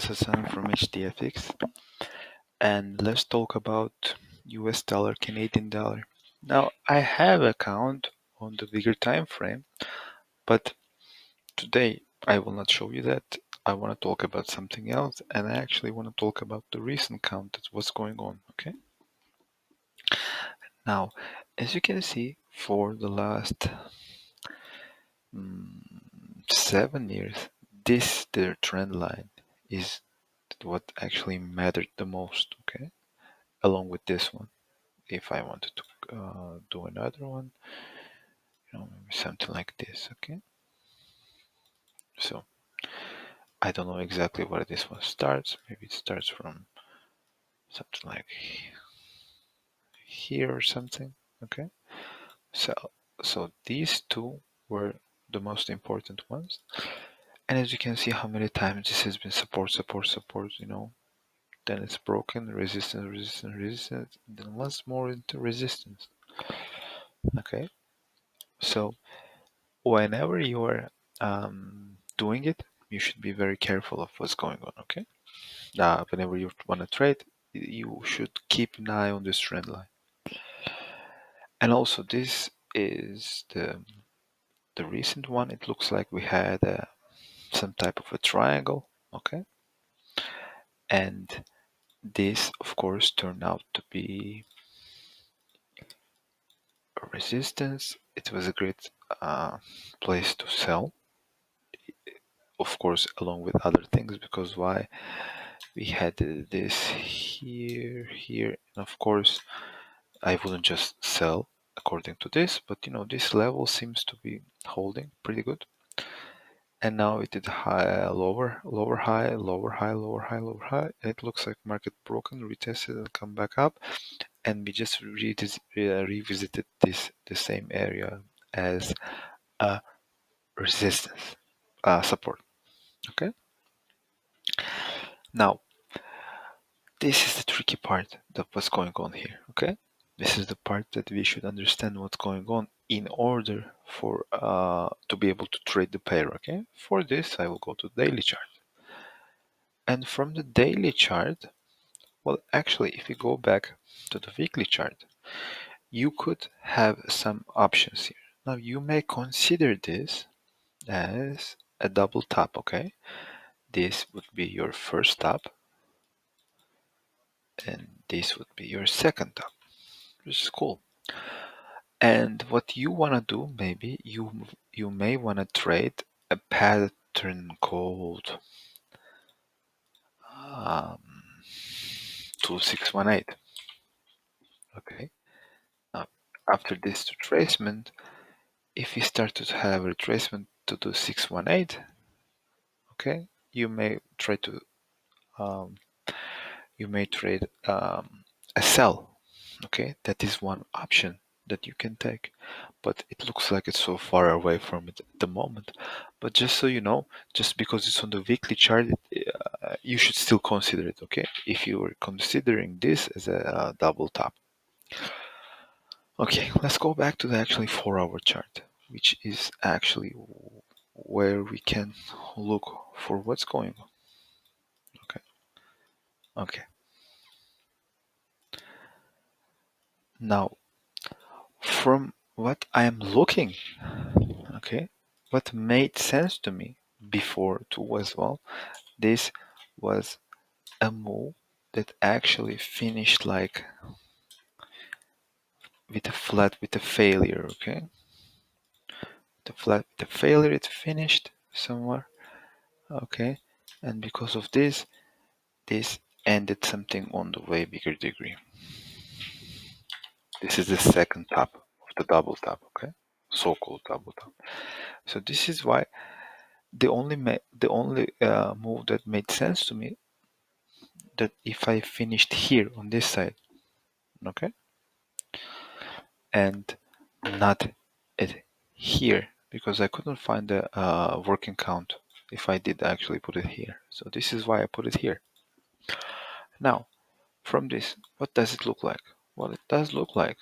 is Hassan from HDFX, and let's talk about US dollar, Canadian dollar. Now, I have account on the bigger time frame, but today I will not show you that. I want to talk about something else, and I actually want to talk about the recent count, that's what's going on, okay? Now, as you can see, for the last 7 years, their trend line is what actually mattered the most, okay? Along with this one. If I wanted to do another one, maybe something like this, okay? So I don't know exactly where this one starts. Maybe it starts from something like here or something, okay? So these two were the most important ones. And as you can see how many times this has been support, then it's broken, resistance, then once more into resistance, okay? So whenever you are doing it, you should be very careful of what's going on, okay? Whenever you want to trade, you should keep an eye on this trend line. And also this is the recent one. It looks like we had some type of a triangle, okay? And this, of course, turned out to be a resistance. It was a great place to sell, of course, along with other things, because why? We had this here, and of course, I wouldn't just sell according to this, but this level seems to be holding pretty good. And now it did high, lower high, lower high, lower high, lower high, and it looks like market broken, retested, and come back up. And we just revisited the same area as a resistance, support. Okay. Now, this is the tricky part of what's going on here. Okay. This is the part that we should understand what's going on in order for to be able to trade the pair. Okay. For this, I will go to daily chart, and from the daily chart, well, actually, if you go back to the weekly chart, you could have some options here. Now, you may consider this as a double top. Okay. This would be your first top, and this would be your second top, which is cool. And what you want to do, maybe you may want to trade a pattern called 2618. Okay. Now, after this retracement, if you start to have retracement to 2618, okay, you may try to trade a sell. Okay, that is one option that you can take, but it looks like it's so far away from it at the moment. But just so you know, just because it's on the weekly chart, you should still consider it. Okay, if you were considering this as a double top. Okay, let's go back to the actually 4-hour chart, which is actually where we can look for what's going on. Okay. Now, from what I am looking, okay, what made sense to me before too as well, this was a move that actually finished like with a failure, okay? The failure, it finished somewhere, okay? And because of this ended something on the way bigger degree. This is the second top of the double top, okay? So-called double top. So this is why the only move that made sense to me, that if I finished here on this side, okay, and not at here, because I couldn't find the working count if I did actually put it here. So this is why I put it here. Now, from this, what does it look like? Well, it does look like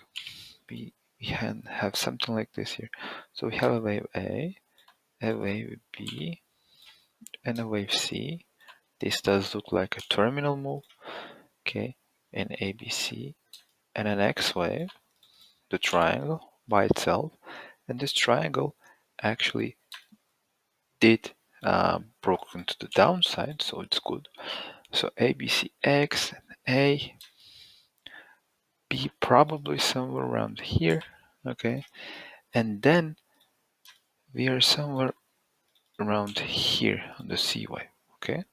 we can have something like this here. So we have a wave A, a wave B, and a wave C This does look like a terminal move, okay, in ABC, and an X wave, the triangle by itself, and this triangle actually did broke into the downside, so it's good. So ABCX and A, B probably somewhere around here, okay, and then we are somewhere around here on the C wave, okay.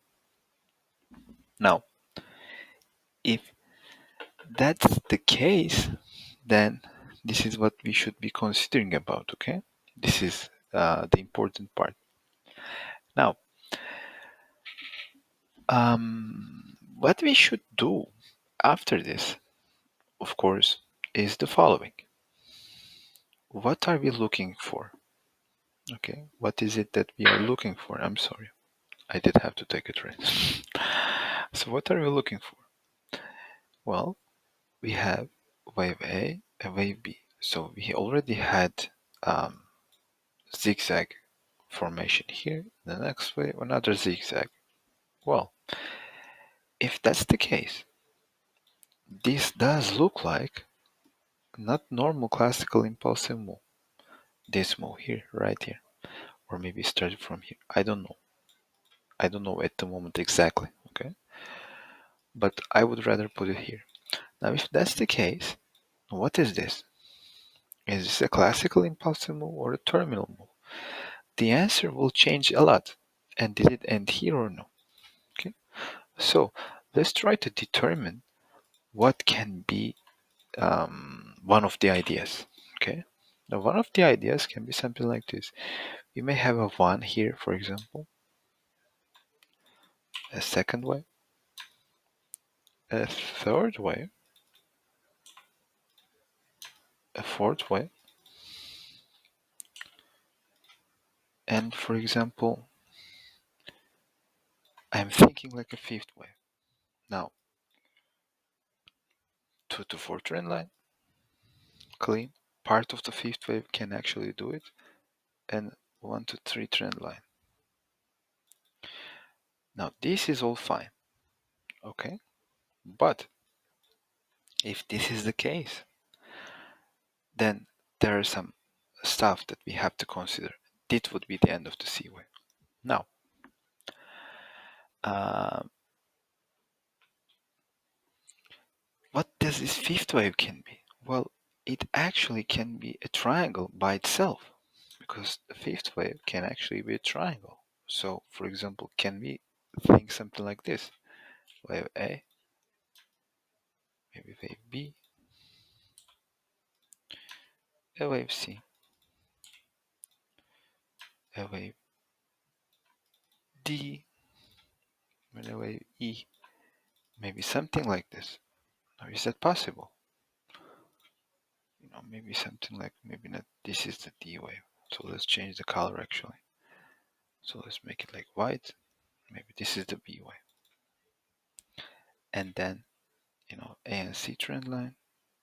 Now, if that's the case, then this is what we should be considering about, okay. This is the important part. Now, what we should do after this, of course, is the following. What are we looking for? Okay, what is it that we are looking for? I'm sorry, I did have to take a drink. So what are we looking for? Well, we have wave A and wave B. So we already had zigzag formation here. The next wave, another zigzag. Well, if that's the case, this does look like not normal classical impulsive move. This move here, right here, or maybe started from here. I don't know. I don't know at the moment exactly. Okay, but I would rather put it here. Now, if that's the case, what is this? Is this a classical impulsive move or a terminal move? The answer will change a lot. And did it end here or no? Okay, so let's try to determine what can be one of the ideas. Okay, now one of the ideas can be something like this. We may have a 1 here, for example, a second wave, a third wave, a fourth wave, and for example, I'm thinking like a fifth wave. Now, 2 to 4 trend line, clean. Part of the fifth wave can actually do it, and 1 to 3 trend line. Now, this is all fine, okay? But if this is the case, then there are some stuff that we have to consider. This would be the end of the C wave. Now, what does this fifth wave can be? Well, it actually can be a triangle by itself, because the fifth wave can actually be a triangle. So, for example, can we think something like this? Wave A, maybe wave B, a wave C, a wave D, and a wave E. Maybe something like this. Now, is that possible? Maybe something like, maybe not. This is the D wave. So let's change the color actually. So let's make it like white. Maybe this is the B wave. And then, A and C trend line.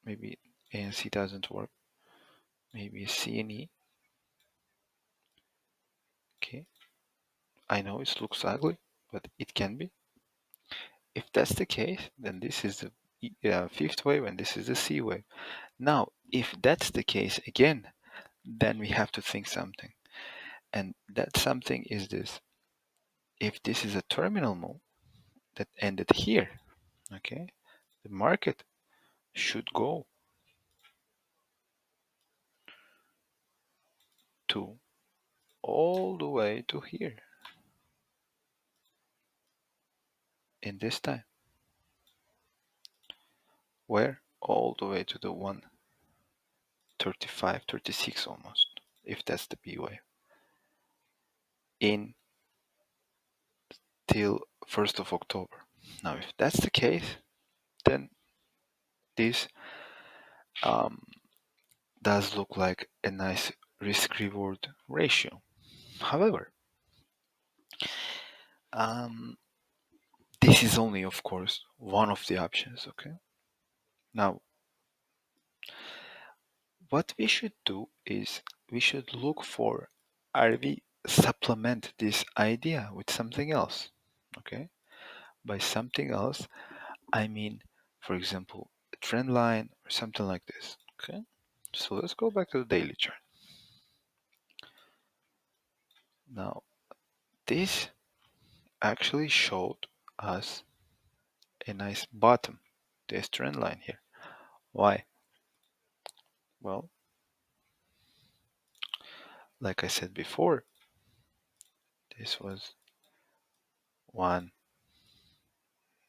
Maybe A and C doesn't work. Maybe C and E. Okay. I know it looks ugly, but it can be. If that's the case, then this is the fifth wave and this is the C wave. Now, if that's the case again, then we have to think something. And that something is this. If this is a terminal move that ended here, okay, the market should go to all the way to here in this time. Where? All the way to the 135, 36 almost, if that's the B wave. In till 1st of October. Now, if that's the case, then this does look like a nice risk-reward ratio. However, this is only, of course, one of the options, okay? Now, what we should do is we should look for, are we supplement this idea with something else, okay? by something else, I mean, for example, a trend line or something like this. Okay, so let's go back to the daily chart. Now, this actually showed us a nice bottom, this trend line here. Why? Well, like I said before, this was one,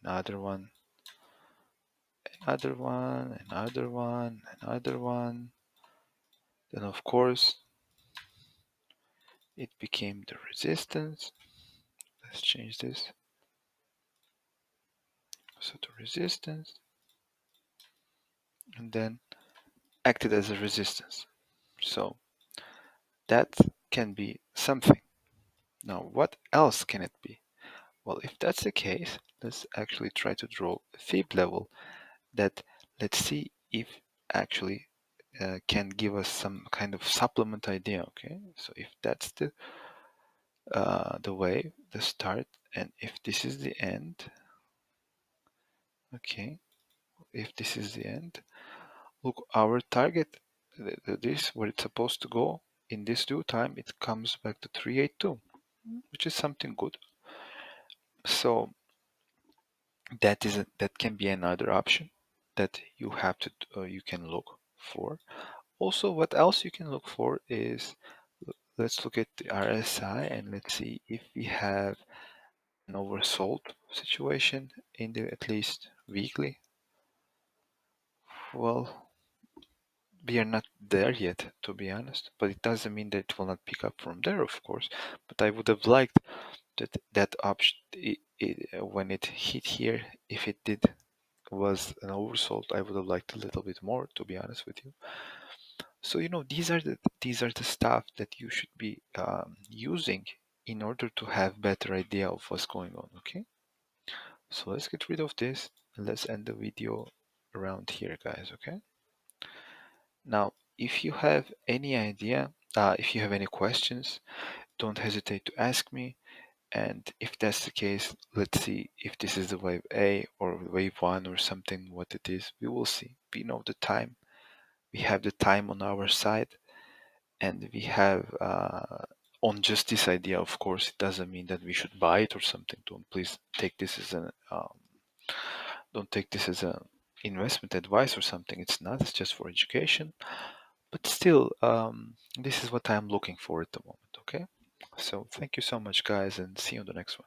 another one, another one, another one, another one. Then of course it became the resistance. Let's change this. So the resistance, and then acted as a resistance. So that can be something. Now, what else can it be? Well, if that's the case, let's actually try to draw a fib level that, let's see if actually can give us some kind of supplement idea. Okay, so if that's the way, the start, and if this is the end, okay, if this is the end, look, our target, this where it's supposed to go in this due time, it comes back to 382, which is something good. So that can be another option that you have to you can look for. Also, what else you can look for is, let's look at the RSI and let's see if we have an oversold situation in the at least weekly. Well, we are not there yet, to be honest, but it doesn't mean that it will not pick up from there, of course. But I would have liked that option when it hit here, if it did was an oversold, I would have liked a little bit more, to be honest with you. So these are the stuff that you should be using in order to have better idea of what's going on. Okay, so let's get rid of this and let's end the video around here, guys. Okay, now if you have any idea, if you have any questions, don't hesitate to ask me. And if that's the case, let's see if this is the wave A or wave 1 or something, what it is. We will see. We know the time. We have the time on our side, and we have on just this idea, of course, it doesn't mean that we should buy it or something. Please take this as an don't take this as a investment advice or something. It's not. It's just for education. But still, this is what I'm looking for at the moment. Okay. So thank you so much, guys, and see you on the next one.